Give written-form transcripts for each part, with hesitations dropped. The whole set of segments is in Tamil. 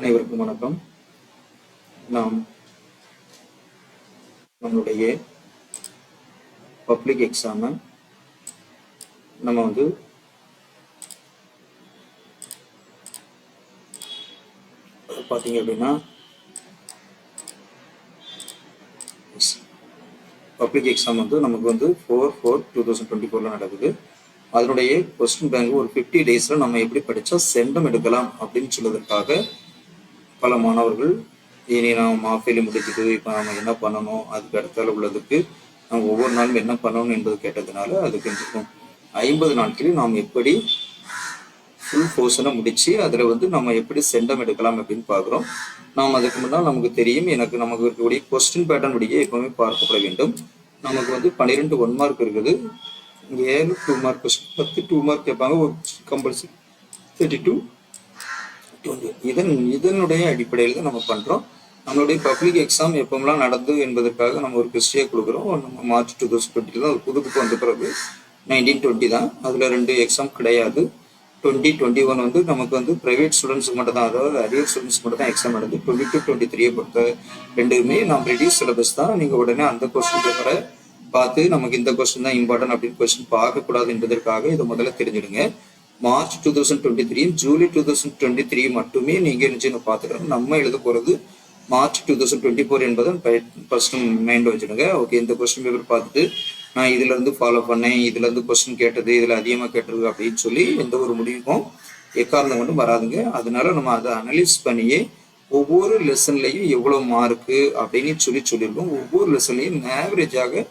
அனைவருக்கும் வணக்கம். நாம் நம்மளுடைய பப்ளிக் எக்ஸாமை நம்ம வந்து பார்த்தீங்க அப்படின்னா பப்ளிக் எக்ஸாம் வந்து நமக்கு வந்து 4/4/2024 நடக்குது. அதனுடைய கொஸ்டின் பேங்க் ஒரு 50 டேஸில் நம்ம எப்படி படித்தா சென்டம் எடுக்கலாம் அப்படின்னு சொல்வதற்காக பல மாணவர்கள் இனி நாம் மாஃபேலி முடிச்சுட்டு இப்போ நம்ம என்ன பண்ணணும், அதுக்கு அடுத்தால உள்ளதுக்கு நம்ம ஒவ்வொரு நாளும் என்ன பண்ணணும் என்பது கேட்டதுனால அது கொஞ்சம் 50 நாட்களில் நாம் எப்படி ஃபுல் போர்ஷனை முடிச்சு அதில் வந்து நம்ம எப்படி சென்டம் எடுக்கலாம் அப்படின்னு பார்க்குறோம். நாம் அதுக்கு முன்னால் நமக்கு தெரியும், நமக்கு இருக்கக்கூடிய கொஸ்டின் பேட்டர்ன் படியே எப்பவுமே பார்க்கப்பட வேண்டும். நமக்கு வந்து 12 1 மார்க் இருக்குது, 7 2 மார்க் கொஸ்டின், 10 2 மார்க் கேட்பாங்க, ஒரு கம்பல்சரி 32 20. இதனுடைய அடிப்படையில் தான் நம்ம பண்ணுறோம். நம்மளுடைய பப்ளிக் எக்ஸாம் எப்போமெல்லாம் நடந்து என்பதற்காக நம்ம ஒரு ஹிஸ்ட்ரியை கொடுக்குறோம். நம்ம மார்ச் 2020 தான் புது புக்கு வந்த பிறகு 1920 தான். அதில் 2 எக்ஸாம் கிடையாது. 2021 வந்து நமக்கு வந்து ப்ரைவேட் ஸ்டூடெண்ட்ஸுக்கு மட்டும் தான், அதாவது அரியர் ஸ்டூடெண்ட்ஸ்க்கு மட்டும் தான் எக்ஸாம் நடக்குது. 22-23 பொறுத்த ரெண்டுமே நாம் ரெடியூஸ் சிலபஸ் தான். நீங்கள் உடனே அந்த கொஸ்டின் பேப்பரை பார்த்து நமக்கு இந்த கொஸ்டின் தான் இம்பார்ட்டன்ட் அப்படின்னு கொஸ்டின் பார்க்கக்கூடாது என்பதற்காக இதை முதல்ல தெரிஞ்சுடுங்க. மார்ச் 2023 ஜூலை 2023 மட்டுமே நீங்கள் நிச்சயம் பார்த்துக்கிறோம். நம்ம எழுத போகிறது மார்ச் 2024 என்பதை ஃபர்ஸ்ட் மைண்ட் வச்சுடுங்க. ஓகே, இந்த கொஸ்டின் பேப்பர் பார்த்துட்டு நான் இதுல இருந்து ஃபாலோ பண்ணேன், இதுல இருந்து கொஸ்டின் கேட்டது, இதுல அதிகமாக கேட்டிருக்கு அப்படின்னு சொல்லி எந்த ஒரு முடிவுக்கும் எக்காரணம் கொண்டும் வராதுங்க. அதனால நம்ம அதை அனலைஸ் பண்ணியே ஒவ்வொரு லெசன்லையும் எவ்வளோ மார்க்கு அப்படின்னு சொல்லியிருக்கோம். ஒவ்வொரு லெசன்லையும் ஆவரேஜாக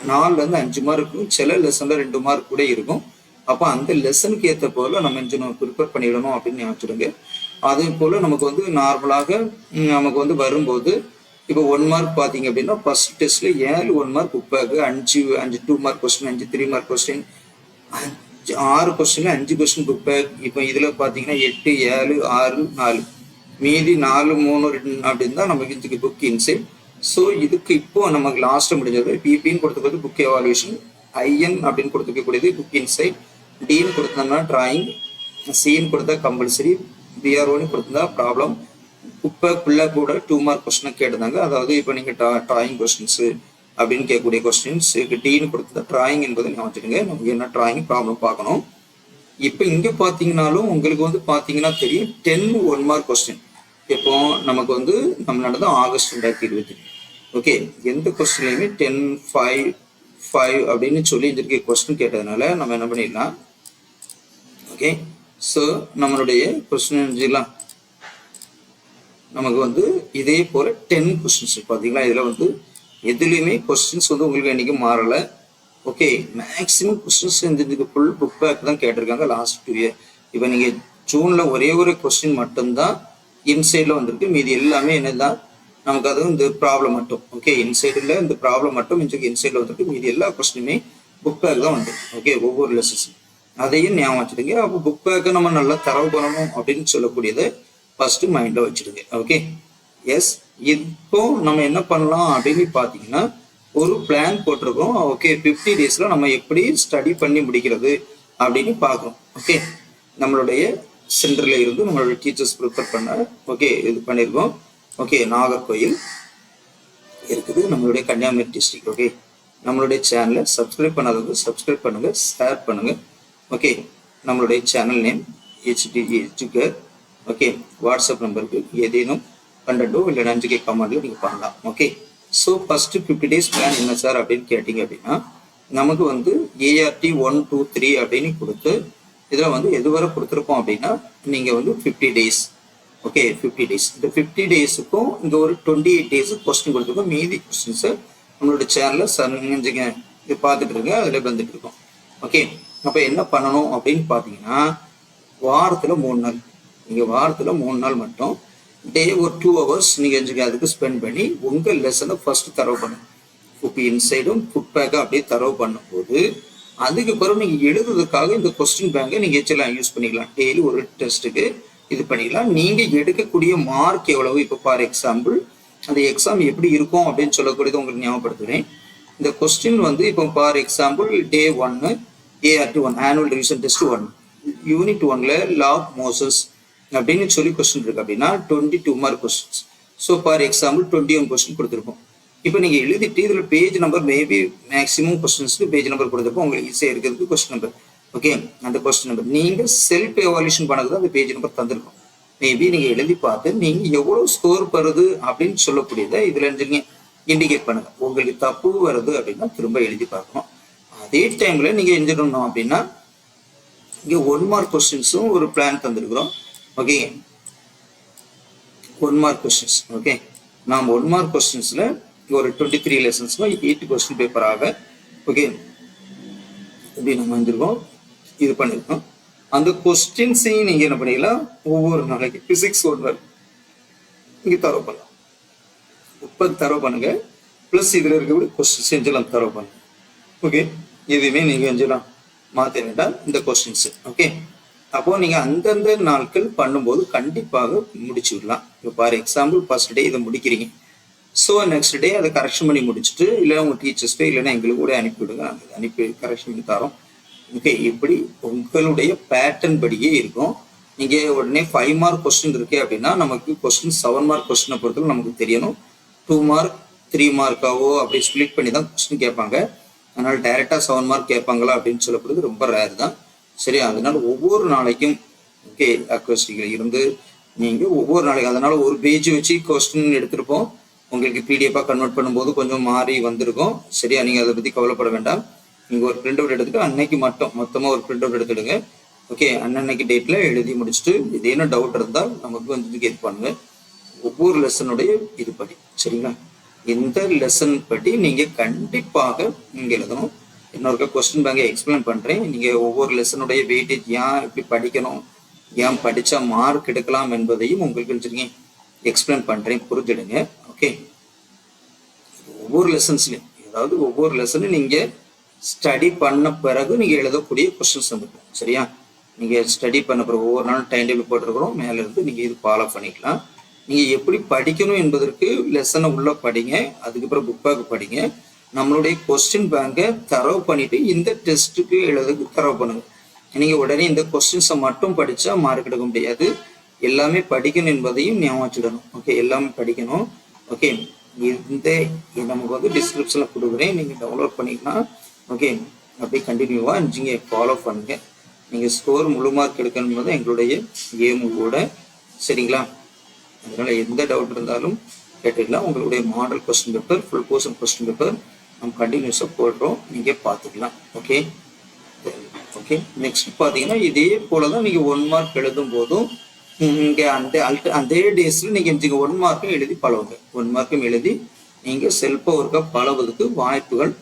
4 to 5 மார்க் இருக்கும், சில லெசன்ல 2 மார்க் கூட இருக்கும். அப்போ அந்த லெசனுக்கு ஏற்ற போல நம்ம நம்ம ப்ரிப்பேர் பண்ணிடணும் அப்படின்னு நினைச்சிடுங்க. அதே போல் நமக்கு வந்து நார்மலாக நமக்கு வந்து வரும்போது இப்போ 1 மார்க் பார்த்தீங்க அப்படின்னா ஃபர்ஸ்ட் டெஸ்ட்ல 7 1 mark book 5 2 mark question, 5 3 mark question, 6 கொஸ்டின்ல 5 கொஸ்டின் புக் பேக். இப்போ இதில் பார்த்தீங்கன்னா 8 7 6 4 மீதி 4 3 2 அப்படின்னு தான் நமக்கு இதுக்கு புக் இன்சைட். ஸோ இதுக்கு இப்போ நமக்கு லாஸ்ட்டாக முடிஞ்சது பிபின்னு கொடுத்துக்கிறது புக் எவாலுவேஷன், ஐஎன் அப்படின்னு கொடுத்துக்கக்கூடியது புக் இன்சைட், டின்னு கொடுத்தோம்னா டிராயிங், சின்னு கொடுத்தா கம்பல்சரி, பிஆர்ஓன்னு கொடுத்தா ப்ராப்ளம், புக்குள்ள கூட 2 மார்க் கொஸ்டின் கேட்டிருந்தாங்க. அதாவது இப்போ நீங்கள் டிராயிங் கொஸ்டின்ஸ் அப்படின்னு கேட்கக்கூடிய கொஸ்டின்ஸ் டின்னு கொடுத்தா டிராயிங் என்பதை நான் வச்சுருங்க. நமக்கு என்ன டிராயிங் ப்ராப்ளம் பார்க்கணும். இப்போ இங்கே பார்த்தீங்கன்னாலும் உங்களுக்கு வந்து பார்த்தீங்கன்னா தெரியும் 10 1 மார்க் கொஸ்டின். இப்போ நமக்கு வந்து நம்ம நடந்தது ஆகஸ்ட் 2020. ஓகே, எந்த கொஸ்டின்லையுமே 10 5 5 அப்படின்னு சொல்லி இருக்க கொஸ்டின் கேட்டதுனால நம்ம என்ன பண்ணிடலாம். ஓகே, ஸோ நம்மளுடைய கொஸ்டின் எழுதிடலாம். நமக்கு வந்து இதே போல 10 கொஸ்டின்ஸ் பார்த்தீங்களா, இதில் வந்து எதுலையுமே கொஸ்டின்ஸ் வந்து உங்களுக்கு இன்னைக்கு மாறலை. ஓகே, மேக்ஸிமம் கொஸ்டின்ஸ் இந்த ஃபுல் புக் பேக் தான் கேட்டிருக்காங்க லாஸ்ட் 2 இயர். இப்போ நீங்கள் ஜூனில் ஒரே ஒரு கொஸ்டின் மட்டும்தான் இன்சைடில் வந்திருக்கு, மீதி எல்லாமே என்னதான் நமக்கு அதுவும் இந்த ப்ராப்ளம் மட்டும். ஓகே, இன்சைடில் இந்த ப்ராப்ளம் மட்டும் இன்சைடில் வந்துருக்கு, மீதி எல்லா கொஸ்டினுமே புக் பேக் தான் வந்துருக்கு. ஓகே, ஒவ்வொரு லெசன்ஸ் அதையும் ஞாபகம் வச்சுடுங்க. அப்போ புக் பேக்கை நம்ம நல்லா தரவு பண்ணணும் அப்படின்னு சொல்லக்கூடியதை ஃபர்ஸ்ட் மைண்டில் வச்சுடுங்க. Okay, yes. இப்போ நம்ம என்ன பண்ணலாம் அப்படின்னு பார்த்தீங்கன்னா ஒரு பிளான் போட்டிருக்கோம். ஓகே, 50 டேஸில் நம்ம எப்படி ஸ்டடி பண்ணி முடிக்கிறது அப்படின்னு பார்க்குறோம். ஓகே, நம்மளுடைய சென்டரில் இருந்து நம்மளுடைய டீச்சர்ஸ் ப்ரிப்பேர் பண்ண ஓகே இது பண்ணியிருக்கோம். ஓகே, நாகர்கோயில் இருக்குது, நம்மளுடைய கன்னியாகுமரி டிஸ்ட்ரிக்ட். ஓகே, நம்மளுடைய சேனலை சப்ஸ்கிரைப் பண்ணாதவங்க சப்ஸ்கிரைப் பண்ணுங்க, ஷேர் பண்ணுங்க. ஓகே, நம்மளுடைய channel name HDE Educare. Okay, WhatsApp நம்பருக்கு ஏதேனும் கண்டோ இல்லை நஞ்சுகை கமெண்ட்ல நீங்கள் பண்ணலாம். Okay, so first 50 days plan என்ன சார் அப்படின்னு கேட்டிங்க அப்படின்னா நமக்கு வந்து ART 1 2 3 அப்படின்னு கொடுத்து இதில் வந்து எதுவரை கொடுத்துருக்கோம் அப்படின்னா நீங்கள் வந்து 50 டேஸ். Okay, 50 days. இந்த 50 டேஸுக்கும் இந்த ஒரு 28 டேஸு கொஸ்டின் கொடுத்துருக்கோம். மீதி கொஸ்டின்ஸை நம்மளோட சேனலில் செஞ்சுங்க இது பார்த்துட்டு இருங்க, அதில் வந்துட்டு இருக்கோம். ஓகே, அப்போ என்ன பண்ணணும் அப்படின்னு பார்த்தீங்கன்னா வாரத்தில் 3 நாள், நீங்கள் வாரத்தில் 3 நாள் மட்டும் டே ஒரு 2 hours நீங்கள் அதுக்கு ஸ்பெண்ட் பண்ணி உங்கள் லெசனை ஃபர்ஸ்ட் தரவு பண்ணுங்க. புக் இன்சைடும் புக் பேக்கை அப்படியே தரவு பண்ணும்போது அதுக்கு பிறகு நீங்கள் எழுதுறதுக்காக இந்த கொஸ்டின் பேங்கை நீங்கள் எச்சலாம் யூஸ் பண்ணிக்கலாம். டெய்லி ஒரு டெஸ்ட்டுக்கு இது பண்ணிக்கலாம். நீங்கள் எடுக்கக்கூடிய மார்க் எவ்வளவு, இப்போ ஃபார் எக்ஸாம்பிள் அந்த எக்ஸாம் எப்படி இருக்கும் அப்படின்னு சொல்லக்கூடியது உங்களுக்கு ஞாபகப்படுத்துகிறேன். இந்த கொஸ்டின் வந்து இப்போ for example day 1 ART 1 annual revision test 1 unit 1ல லா ஆஃப் மோசஸ் அப்படின்னு சொல்லி கொஸ்டின் இருக்கு அப்படின்னா 22 mark questions. So for example 21 question கொடுத்துருப்போம். இப்போ நீங்கள் எழுதிட்டு இதில் பேஜ் நம்பர் மேபி மேக்ஸிமம் கொஸ்டின்ஸ்க்கு பேஜ் நம்பர் கொடுத்துருப்போம். உங்களுக்கு ஈஸியாக இருக்கிறதுக்கு கொஸ்டின் நம்பர். ஓகே, அந்த கொஸ்டின் நம்பர் நீங்கள் செல்ஃப் எவால்யூஷன் பண்ணது அந்த பேஜ் நம்பர் தந்திருக்கும். மேபி நீங்கள் எழுதி பார்த்து நீங்கள் எவ்வளோ ஸ்கோர் வருது அப்படின்னு சொல்லக்கூடியதை இதில் இண்டிகேட் பண்ணுங்க. உங்களுக்கு தப்பு வருது அப்படின்னா திரும்ப எழுதி பார்க்கணும். அதே டைம்ல நீங்க எழுதிடணும் அப்படின்னா இங்க 1 மார்க் கொஸ்டின்ஸும் ஒரு பிளான் தந்திருக்கிறோம். Okay, 1 mark questions. ஓகே, நாம் 1 மார்க் கொஸ்டின்ஸ்ல ஒரு 23 லெசன்ஸ்ல 8 கொஸ்டின் பேப்பராக ஓகே இப்படி நம்ம வந்திருக்கோம், இது பண்ணிருக்கோம். அந்த கொஸ்டின்ஸையும் நீங்க என்ன பண்ணிக்கலாம், ஒவ்வொரு நாளைக்கு பிசிக்ஸ் 1 நீங்க தரவு பண்ணலாம். 30 தரவு பண்ணுங்க. பிளஸ் இதுல இருக்கக்கூடிய கொஸ்டின்ஸ் எஞ்சலாம் தரவு பண்ணுங்க. ஓகே, எதுவுமே நீங்க எஞ்சலாம் மாற்ற வேண்டாம் இந்த கொஸ்டின்ஸ். ஓகே, அப்போ நீங்க அந்தந்த நாட்கள் பண்ணும்போது கண்டிப்பாக முடிச்சு விடலாம். இப்போ ஃபார் எக்ஸாம்பிள் ஃபர்ஸ்ட் டே இதை முடிக்கிறீங்க. ஸோ நெக்ஸ்ட் டே அதை கரெக்ஷன் பண்ணி முடிச்சுட்டு இல்லை உங்க டீச்சர்ஸ்க்கு இல்லைன்னா எங்களுக்கு கூட அனுப்பிவிடுங்க, அனுப்பி கரெக்ஷன் பண்ணி தரோம். ஓகே, இப்படி உங்களுடைய பேட்டர்ன் படியே இருக்கும். நீங்க உடனே 5 மார்க் கொஸ்டின் இருக்கு அப்படின்னா நமக்கு கொஸ்டின் 7 மார்க் கொஸ்டினை பொறுத்தவரை நமக்கு தெரியணும். 2 மார்க் 3 மார்க்காவோ அப்படி ஸ்பிளிட் பண்ணி தான் கொஸ்டின் கேட்பாங்க. அதனால டைரக்டா 7 மார்க் கேட்பாங்களா அப்படின்னு சொல்லப்படுறது ரொம்ப ரேர் தான். சரி, அதனால ஒவ்வொரு நாளைக்கும் ஓகே அக்வஸ்டிகள் இருந்து நீங்க ஒவ்வொரு நாளைக்கு அதனால ஒரு பேஜ் வச்சு கொஸ்டின் எடுத்திருப்போம். உங்களுக்கு பிடிஎஃபா கன்வெர்ட் பண்ணும்போது கொஞ்சம் மாறி வந்திருக்கும். சரியா, நீங்க அதை பத்தி கவலைப்பட வேண்டாம். நீங்க ஒரு பிரிண்ட் அவுட் எடுத்துட்டு அன்னைக்கு மட்டும் மொத்தமா ஒரு பிரிண்ட் அவுட் எடுத்துடுங்க. ஓகே, அன்னன்னைக்கு டேட்ல எழுதி முடிச்சுட்டு இதேனும் டவுட் இருந்தால் நமக்கு வந்து கேட் பண்ணுங்க. ஒவ்வொரு லெசனுடைய இது படி சரிங்களா, இந்த லெசன் படி நீங்க கண்டிப்பாக நீங்க எழுதணும். இன்னொரு கொஸ்டின் பேங்க எக்ஸ்பிளைன் பண்றேன். நீங்க ஒவ்வொரு லெசனுடைய வெயிட்டேஜ் ஏன் இப்படி படிக்கணும், ஏன் படிச்சா மார்க் எடுக்கலாம் என்பதையும் உங்களுக்கு எக்ஸ்பிளைன் பண்றேன், புரிஞ்சிடுங்க. ஓகே, ஒவ்வொரு லெசன்ஸ்லயும் அதாவது ஒவ்வொரு லெசனும் நீங்க ஸ்டடி பண்ண பிறகு நீங்க எழுதக்கூடிய கொஸ்டின்ஸ் வந்துடும். சரியா, நீங்க ஸ்டடி பண்ண பிறகு ஒவ்வொரு நாளும் டைம் டேபிள் போட்டிருக்கிறோம், மேல இருந்து நீங்க இது ஃபாலோ பண்ணிக்கலாம். நீங்க எப்படி படிக்கணும் என்பதற்கு லெசனை உள்ள படிங்க, அதுக்கப்புறம் புக் பேக் படிங்க. நம்மளுடைய கொஸ்டின் பேங்கை தரவு பண்ணிட்டு இந்த டெஸ்ட்டுக்கு எழுதுக்கு தரவு பண்ணுங்க. நீங்க உடனே இந்த கொஸ்டின்ஸை மட்டும் படிச்சா மார்க் எடுக்க முடியாது. எல்லாமே படிக்கணும் என்பதையும் ஞாபகம் வச்சுடணும். ஓகே, எல்லாமே படிக்கணும். ஓகே, இந்த நமக்கு வந்து டிஸ்கிரிப்ஷன்ல கொடுக்குறேன், நீங்க டவுன்லோட் பண்ணிக்கலாம். ஓகே, அப்படியே கண்டினியூவா நீங்க ஃபாலோ பண்ணுங்க. நீங்க ஸ்கோர் முழு மார்க் எடுக்கணும் போது எங்களுடைய ஏம் கூட. சரிங்களா, அதனால எந்த டவுட் இருந்தாலும் கேட்டுக்கலாம். உங்களுடைய model question paper, full portion question paper நம்ம கண்டினியூஸாக போடுறோம், நீங்க பார்த்துக்கலாம். ஓகே ஓகே, நெக்ஸ்ட் பார்த்தீங்கன்னா இதே போல தான் நீங்கள் 1 மார்க் எழுதும் போதும் இங்கே அதே டேஸில் நீங்கள் 1 மார்க்கும் எழுதி பழவுங்க. 1 மார்க்கும் எழுதி நீங்கள் செல்ஃபாக ஒர்க்காக பழவதுக்கு வாய்ப்புகள்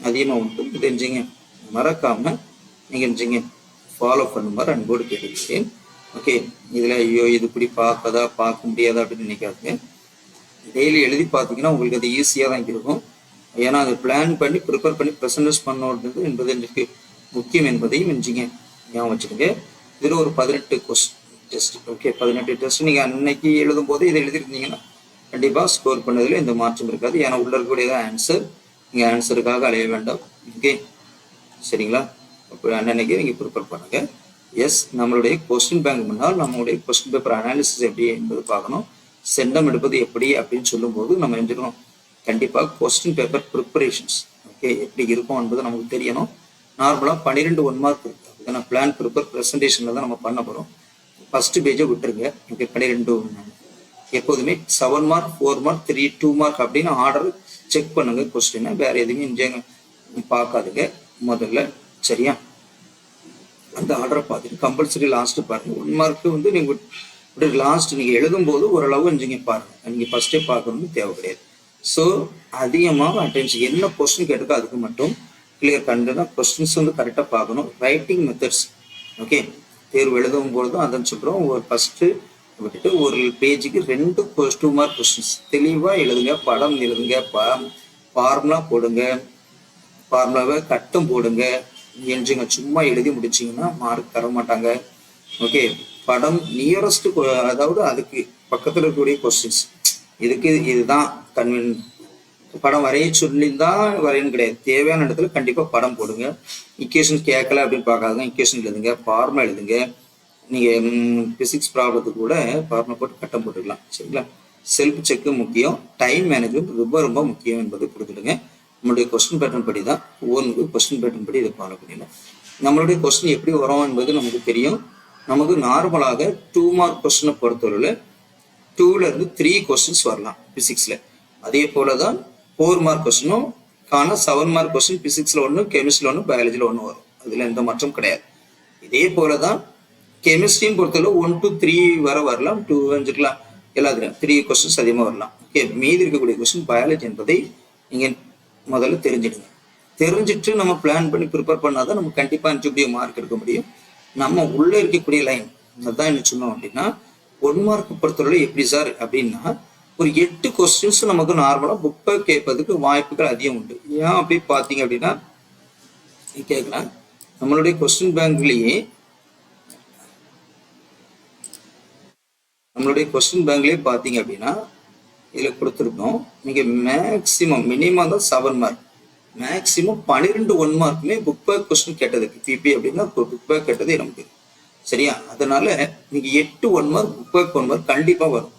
அதிகமாக உண்டு. தெரிஞ்சுங்க, மறக்காம நீங்கள் ஃபாலோ பண்ணுமாறு அன்போடு கேட்டுக்கிறேன். ஓகே, இதில் ஐயோ இது இப்படி பார்க்க முடியாதா அப்படின்னு நினைக்காதுங்க. டெய்லி எழுதி பார்த்தீங்கன்னா உங்களுக்கு அது ஈஸியாக தான் இருக்கும். ஏன்னா அதை பிளான் பண்ணி ப்ரிப்பேர் பண்ணி ப்ரெசன்டேஸ் பண்ணுறது என்பது எனக்கு முக்கியம் என்பதையும் ஞாபகம் வச்சுருங்க. இதில் ஒரு 18 கொஸ்டின் டெஸ்ட். ஓகே, 18 டெஸ்ட் நீங்கள் அன்னைக்கு எழுதும் போது இதை எழுதிருந்தீங்கன்னா கண்டிப்பாக ஸ்கோர் பண்ணதில் எந்த மாற்றம் இருக்காது. ஏன்னா உள்ள இருக்கக்கூடியதான் ஆன்சர், நீங்கள் ஆன்சருக்காக அலைய வேண்டாம். ஓகே, சரிங்களா, அப்போ அன்னைக்கு நீங்கள் ப்ரிப்பேர் பண்ணுங்க. எஸ், நம்மளுடைய கொஸ்டின் பேங்க் முன்னால் நம்மளுடைய கொஸ்டின் பேப்பர் அனாலிசிஸ் எப்படி என்பது பார்க்கணும். செண்டம் எடுப்பது எப்படி அப்படின்னு சொல்லும்போது நம்ம எழுதிக்கணும். கண்டிப்பாக கொஸ்டின் பேப்பர் ப்ரிப்பரேஷன்ஸ் ஓகே எப்படி இருக்கும் என்பது நமக்கு தெரியணும். நார்மலாக 12 1 மார்க் இருக்கு. அதுக்கான பிளான் ப்ரிப்பேர் ப்ரெசன்டேஷன்ல தான் நம்ம பண்ண போகிறோம். ஃபர்ஸ்ட் பேஜை விட்டுருங்க. ஓகே, 12 எப்போதுமே 7 மார்க் 4 மார்க் 3 2 மார்க் அப்படின்னு ஆர்டர் செக் பண்ணுங்க. கொஸ்டினை வேற எதுவுமே பார்க்காதுங்க முதல்ல. சரியா, அந்த ஆர்டரை பார்த்துட்டு கம்பல்சரி லாஸ்ட் பாருங்க. 1 மார்க்கு வந்து நீங்க லாஸ்ட் நீங்க எழுதும் போது ஓரளவு பாருங்க. நீங்க ஃபர்ஸ்டே பார்க்கணும்னு தேவை கிடையாது. ஸோ அதிகமாக அட்டென்ஷன் என்ன கொஸ்டின் கேட்டுக்கோ அதுக்கு மட்டும் கிளியர் கண்டுனா கொஸ்டின்ஸ் வந்து கரெக்டாக பார்க்கணும். ரைட்டிங் மெத்தட்ஸ் ஓகே, தேர்வு எழுதும் பொழுதும் அதான் சொல்கிறோம். ஒரு ஃபர்ஸ்ட்டு விட்டுட்டு ஒரு பேஜுக்கு 2 மார்க் கொஸ்டின்ஸ் தெளிவாக எழுதுங்க. படம் எழுதுங்க, ஃபார்முலா போடுங்க, ஃபார்முலாவை கட்டம் போடுங்க. சும்மா எழுதி முடிச்சிங்கன்னா மார்க் தர மாட்டாங்க. ஓகே, படம் நியரஸ்ட் அதாவது அதுக்கு பக்கத்தில் இருக்கக்கூடிய கொஸ்டின்ஸ் இதுதான் படம் வரைய சொல்லிதான் வரையணும் கிடையாது. தேவையான இடத்துல கண்டிப்பா படம் போடுங்க. இக்குவேஷன் கேட்கல அப்படின்னு பார்க்காதுங்க. இக்குவேஷன் எழுதுங்க, ஃபார்முலா எழுதுங்க. நீங்கள் ஃபிசிக்ஸ் ப்ராப்ளத்துக்கு கூட ஃபார்முலா போட்டு கட்டம் போட்டுக்கலாம். சரிங்களா? செல்ஃப் செக்கு முக்கியம், டைம் மேனேஜ்மெண்ட் ரொம்ப ரொம்ப முக்கியம் என்பதை புரிஞ்சுடுங்க. நம்மளுடைய கொஸ்டின் பேட்டர்ன் படி தான் ஒவ்வொன்று கொஸ்டின் பேட்டர்ன் படி இதை ஃபாலோ பண்ணிடலாம். நம்மளுடைய கொஸ்டின் எப்படி வரும் என்பது நமக்கு தெரியும். நமக்கு நார்மலாக 2 மார்க் கொஸ்டினை பொறுத்தவரையில் 2லேருந்து 3 கொஸ்டின்ஸ் வரலாம் ஃபிசிக்ஸில். அதே போல தான் 4 மார்க் கொஸ்டினும் 7 மார்க் கொஸ்டின் ஃபிசிக்ஸில் ஒன்று, கெமிஸ்ட்ரியில் ஒன்று, பயாலஜியில் ஒன்று வரும். அதில் எந்த மாற்றம் கிடையாது. இதே போல தான் கெமிஸ்ட்ரின்னு பொறுத்தவரை 1 to 3 வரலாம், 2 வந்துருக்கலாம், எல்லாத்துலையும் 3 கொஸ்டின்ஸ் அதிகமாக வரலாம். ஓகே, மீதி இருக்கக்கூடிய கொஸ்டின் பயாலஜி என்பதை நீங்கள் முதல்ல தெரிஞ்சிடுங்க. தெரிஞ்சுட்டு நம்ம பிளான் பண்ணி ப்ரிப்பேர் பண்ணாதான் நம்ம கண்டிப்பாக இன்டர்வியூ மார்க் எடுக்க முடியும். நம்ம உள்ளே இருக்கக்கூடிய லைன் அதுதான் என்ன சொன்னோம் அப்படின்னா, 1 மார்க் பொறுத்தவரை எப்படி சார் அப்படின்னா, ஒரு 8 கொஸ்டின்ஸ் நமக்கு நார்மலாக புக்கை கேட்பதுக்கு வாய்ப்புகள் அதிகம் உண்டு. ஏன் அப்படி பார்த்தீங்க அப்படின்னா கேட்கலாம், நம்மளுடைய கொஸ்டின் பேங்க்லேயே பார்த்தீங்க அப்படின்னா இதில் கொடுத்துருக்கோம். நீங்கள் மேக்சிமம் மினிமம் தான் 7 மார்க், மேக்சிமம் 12 1 மார்க்குமே புக் பேக் கொஸ்டின் கேட்டதுக்கு பிபி அப்படின்னா புக் பேக் கேட்டது நமக்கு. சரியா? அதனால நீங்கள் 8 1 மார்க் புக் பேக் 1 மார்க் கண்டிப்பாக வரும்.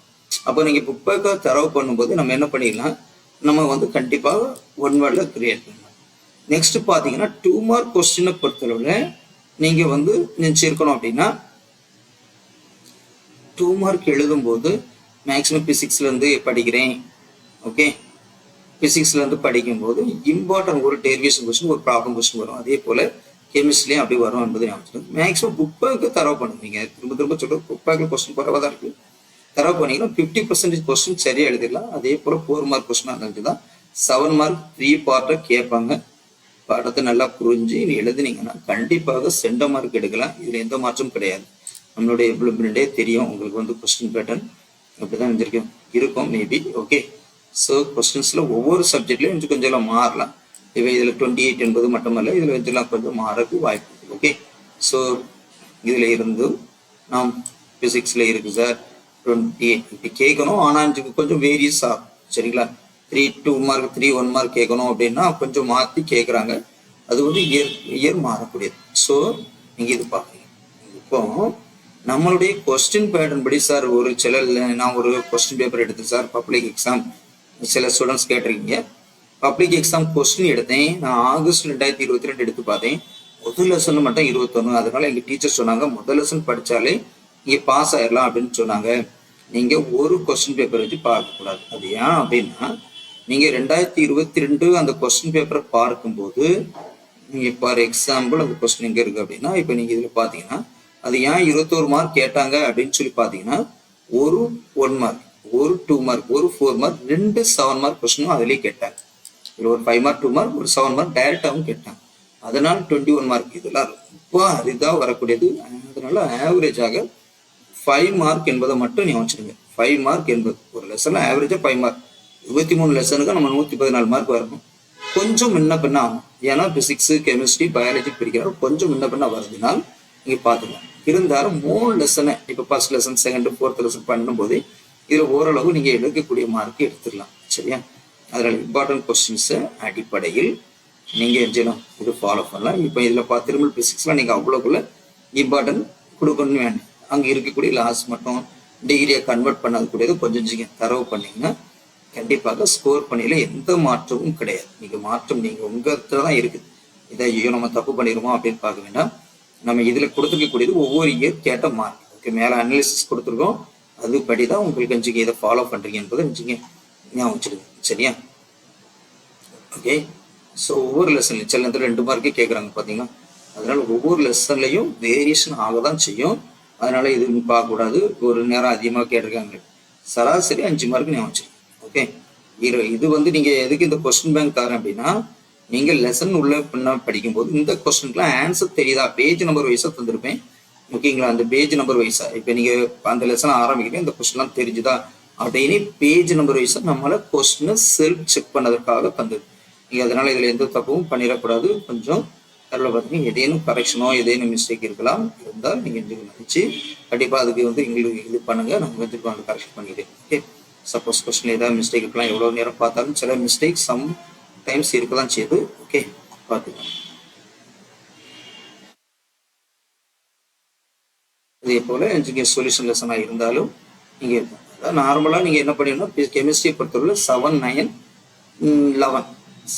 அப்போ நீங்கள் புக் பேக்காக தரவு பண்ணும்போது நம்ம என்ன பண்ணிடலாம், நம்ம கண்டிப்பாக 1 வேர்டில் கிரியேட் பண்ணலாம். நெக்ஸ்ட் பார்த்தீங்கன்னா 2 மார்க் கொஸ்டினை பொறுத்தளவில் நீங்கள் நினச்சிருக்கணும் அப்படின்னா 2 மார்க் எழுதும்போது மேக்ஸிமம் ஃபிசிக்ஸ்லேருந்து படிக்கிறேன். ஓகே, ஃபிசிக்ஸ்லேருந்து படிக்கும்போது இம்பார்ட்டன்ட் ஒரு டெரிவேஷன் கொஸ்டின், ஒரு ப்ராப்ளம் கொஸ்டின் வரும். அதே போல் கெமிஸ்ட்ரிலையும் அப்படி வரும் என்பதை ஞாபகம். மேக்ஸிமம் புக் பேக்கு தரவு பண்ணுவீங்க. திரும்ப சொல்கிறது, புக் பேக்கில் கொஸ்டின் குறைவாக தான் இருக்குது. தரவு பண்ணிங்கன்னா 50% கொஸ்டின் சரியாக எழுதிடலாம். அதே போல் 4 மார்க் கொஸ்டினாக இருந்துச்சு தான் 7 மார்க் 3 பார்ட்டாக கேட்பாங்க. பாடத்தை நல்லா புரிஞ்சு எழுதுனீங்கன்னா கண்டிப்பாக சென்ட மார்க் எடுக்கலாம். இதில் எந்த மாற்றமும் கிடையாது. நம்மளுடைய ப்ளூபிரிண்டே தெரியும் உங்களுக்கு கொஸ்டின் பேட்டர்ன் அப்படிதான் இருக்கும் மேபி. ஓகே, ஸோ கொஸ்டின்ஸில் ஒவ்வொரு சப்ஜெக்ட்லையும் கொஞ்சம் மாறலாம். இதில் 28 என்பது மட்டுமல்ல, இதில் இதெல்லாம் கொஞ்சம் மாறக்கு வாய்ப்பு இருக்குது. ஓகே, ஸோ இதில் இருந்து நாம் ஃபிசிக்ஸில் இருக்குது சார் 28 இப்படி கேட்கணும். ஆனால் கொஞ்சம் வேரியஸ் ஆகும். சரிங்களா? 3 2 மார்க் 3 1 மார்க் கேட்கணும் அப்படின்னா கொஞ்சம் மாற்றி கேட்குறாங்க. அது இயர் மாறக்கூடியது. ஸோ நீங்கள் இது பார்க்குறீங்க. இப்போ நம்மளுடைய கொஸ்டின் பேட்டர்ன் படி சார் ஒரு சில நான் ஒரு கொஸ்டின் பேப்பர் எடுத்தேன் சார், பப்ளிக் எக்ஸாம். சில ஸ்டூடெண்ட்ஸ் கேட்டிருக்கீங்க, பப்ளிக் எக்ஸாம் கொஸ்டின் எடுத்தேன் நான் ஆகஸ்ட் 2022 எடுத்து பார்த்தேன். முதல் லெசன் மட்டும் 21. அதனால எங்கள் டீச்சர் சொன்னாங்க முதல் லெசன் படித்தாலே இங்கே பாஸ் ஆயிடலாம் அப்படின்னு சொன்னாங்க. நீங்கள் ஒரு கொஸ்டின் பேப்பர் வச்சு பார்க்கக்கூடாது. அது ஏன் அப்படின்னா, நீங்கள் 2022 அந்த கொஸ்டின் பேப்பரை பார்க்கும்போது நீங்கள் ஃபார் எக்ஸாம்பிள் அந்த கொஸ்டின் எங்கே இருக்குது அப்படின்னா, இப்போ நீங்கள் இதில் பார்த்தீங்கன்னா அது ஏன் 21 மார்க் கேட்டாங்க அப்படின்னு சொல்லி பார்த்தீங்கன்னா, ஒரு 1 மார்க், ஒரு 2 மார்க், ஒரு 4 மார்க், 2 7 மார்க் கொஸ்டினும் அதிலே கேட்டாங்க. இதில் ஒரு 5 மார்க் 2 மார்க், ஒரு 7 மார்க் டைரெக்டாகவும் கேட்டாங்க. அதனால் 21 மார்க் இதெல்லாம் ரொம்ப அரிதாக வரக்கூடியது. அதனால ஆவரேஜாக 5 மார்க் என்பதை மட்டும் நீ வச்சுருங்க. 5 மார்க் என்பது ஒரு லெசனில் ஆவரேஜாக 5 மார்க். 23 லெசனுக்கு நம்ம 114 மார்க் வரணும். கொஞ்சம் முன்ன பின்ன ஆகும். ஏன்னா பிசிக்ஸு, கெமிஸ்ட்ரி, பயாலஜி பிரிக்கிறாங்க. கொஞ்சம் முன்ன பின்ன வருதுனால் நீங்கள் பார்த்துக்கலாம். இருந்தாலும் 3 லெசனை இப்போ first lesson, second, 4th lesson பண்ணும்போது இதில் ஓரளவு நீங்கள் எடுக்கக்கூடிய மார்க்கு எடுத்துடலாம். சரியா? அதில் இம்பார்ட்டன்ட் கொஸ்டின்ஸை அடிப்படையில் நீங்கள் எஞ்சலாம் இது ஃபாலோ பண்ணலாம். இப்போ இதில் திரும்ப பிசிக்ஸ்லாம் நீங்கள் அவ்வளோக்குள்ள இம்பார்ட்டன்ட் கொடுக்கணும்னு வேணும். அங்கே இருக்கக்கூடிய லாஸ் மட்டும் டிகிரியை கன்வெர்ட் பண்ணக்கூடியது கொஞ்சம் தரவு பண்ணிங்கன்னா கண்டிப்பாக ஸ்கோர் பண்ணியில் எந்த மாற்றமும் கிடையாது. நீங்கள் உங்கள்கிட்ட தான் இருக்குது. இதை ஐயோ நம்ம தப்பு பண்ணிடுவோம் அப்படின்னு பார்க்க வேண்டாம். நம்ம இதில் கொடுத்துருக்கக்கூடியது ஒவ்வொரு இயர் கேட்ட மார்க். ஓகே, மேலே அனாலிசிஸ் கொடுத்துருக்கோம். அதுபடி தான் உங்களுக்கு இதை ஃபாலோ பண்ணுறீங்க என்பதை ஞாபகம் வச்சுடுங்க. சரியா? ஓகே, ஸோ ஒவ்வொரு லெசன்லையும் சில நேரத்தில் 2 மார்க்கே கேட்குறாங்க பார்த்தீங்கன்னா, அதனால ஒவ்வொரு லெசன்லையும் வேரியேஷன் ஆக தான் செய்யும். அதனால இது பார்க்கக்கூடாது. ஒரு நேரம் அதிகமாக கேட்டிருக்காங்க, சராசரி 5 மார்க் ஞாபகம் வச்சுருங்க. ஓகே, இது நீங்கள் எதுக்கு இந்த கொஸ்டின் பேங்க் தரேன் அப்படின்னா, நீங்கள் லெசன் உள்ள படிக்கும்போது இந்த கொஸ்டின்க்குலாம் ஆன்சர் தெரியுதா, பேஜ் நம்பர் வைஸாக தந்திருப்பேன். ஓகேங்களா? அந்த பேஜ் நம்பர் வைஸாக இப்போ நீங்கள் அந்த லெசனை ஆரம்பிக்கிறீங்க, இந்த கொஸ்டின்லாம் தெரிஞ்சுதா அப்படின்னு பேஜ் நம்பர் வைஸாக நம்மளை கொஸ்டினை செல்ஃப் செக் பண்ணதுக்காக தந்தது. நீங்கள் அதனால் இதில் எந்த தப்பும் பண்ணிடக்கூடாது. கொஞ்சம் அதில் பார்த்தீங்கன்னா ஏதேனும் கரெக்ஷனோ ஏதேனும் மிஸ்டேக் இருக்கலாம். இருந்தால் நீங்கள் நினச்சி கண்டிப்பாக அதுக்கு எங்களுக்கு இது பண்ணுங்கள், நம்ம கரெக்ஷன் பண்ணிடுறேன். ஓகே, சப்போஸ் கொஸ்டின் ஏதாவது மிஸ்டேக் இருக்கலாம். எவ்வளோ நேரம் பார்த்தாலும் சில மிஸ்டேக் சம் டைம்ஸ் இருக்கலாம் செய்யுது. ஓகே, பார்த்துக்கலாம். இதே போல் இங்கே சொல்யூஷன் லெசனாக இருந்தாலும் நீங்கள் இருக்கும். அதாவது நார்மலாக நீங்கள் என்ன பண்ணிடணும், கெமிஸ்ட்ரியை பொறுத்தவரை 7, 9, 11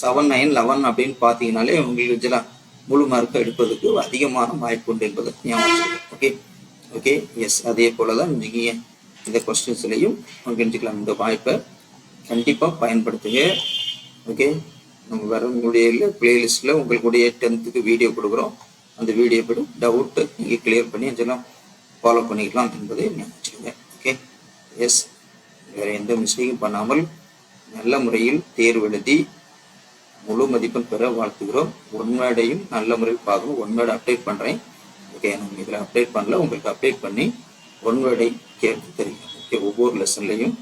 7, 9, 11 அப்படின்னு பார்த்தீங்கன்னாலே உங்களுக்கு முழு மார்க்கை எடுப்பதற்கு அதிகமான வாய்ப்பு உண்டு என்பதை ஞாபகம். Okay okay yes. அதே போல தான் நீங்கள் இந்த கொஸ்டின்ஸ்லையும் தெரிஞ்சுக்கலாம். இந்த வாய்ப்பை கண்டிப்பாக பயன்படுத்துங்க. ஓகே, நம்ம வரக்கூடிய பிளேலிஸ்ட்டில் உங்களுடைய 10th வீடியோ கொடுக்குறோம். அந்த வீடியோ படி டவுட்டு நீங்கள் கிளியர் பண்ணி அதெல்லாம் ஃபாலோ பண்ணிக்கலாம் என்பதை நினைச்சுக்கோங்க. Okay yes. வேறு எந்த மிஸ்டேக்கும் பண்ணாமல் நல்ல முறையில் தேர்வு எழுதி முழு மதிப்பெண் பெற வாழ்த்துக்கிறோம். ஒன்வேர்டையும் நல்ல முறையில் பார்க்கணும். ஒன்வேர்டை அப்டேட் பண்ணுறேன். ஓகே, நம்ம இதில் அப்டேட் பண்ணல, உங்களுக்கு அப்டேட் பண்ணி ஒன்வேர்டை கேட்டு தெரியும். ஓகே, ஒவ்வொரு லெசன்லையும்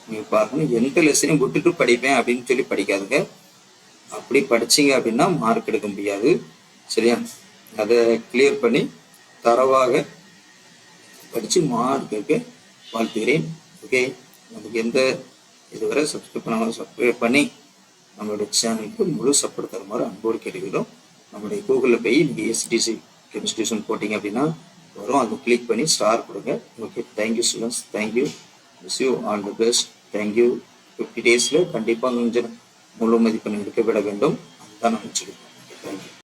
நீங்கள் பார்க்கணும். எந்த லெசனையும் விட்டுட்டு படிப்பேன் அப்படின்னு சொல்லி படிக்காதுங்க. அப்படி படிச்சிங்க அப்படின்னா மார்க் எடுக்க முடியாது. சரியா? அதை கிளியர் பண்ணி தரவாக படித்து மார்க் எடுக்க வாழ்த்துகிறேன். ஓகே, நமக்கு எந்த இதுவரை சப்ஸ்கிரைப் பண்ணாமல் சப்ஸ்கிரைப் பண்ணி நம்மளுடைய சேனலுக்கு முழு சப்போர்ட் தருமாறு அன்போடு கேட்டுக்கிறோம். நம்மளுடைய கூகுளில் போய் நீங்கள் எஸ்டிசி கெமிஸ்ட்ரியூஷன் போட்டிங்க அப்படின்னா வரும். அதை கிளிக் பண்ணி ஸ்டார் கொடுங்க. Okay, thank you students. Thank you. Wish you all the best. Thank you. 50 days கண்டிப்பாக கொஞ்சம் முழு மதிப்பெண் எடுக்க விட வேண்டும். அதுதான் நான் வச்சுக்கிறேன்.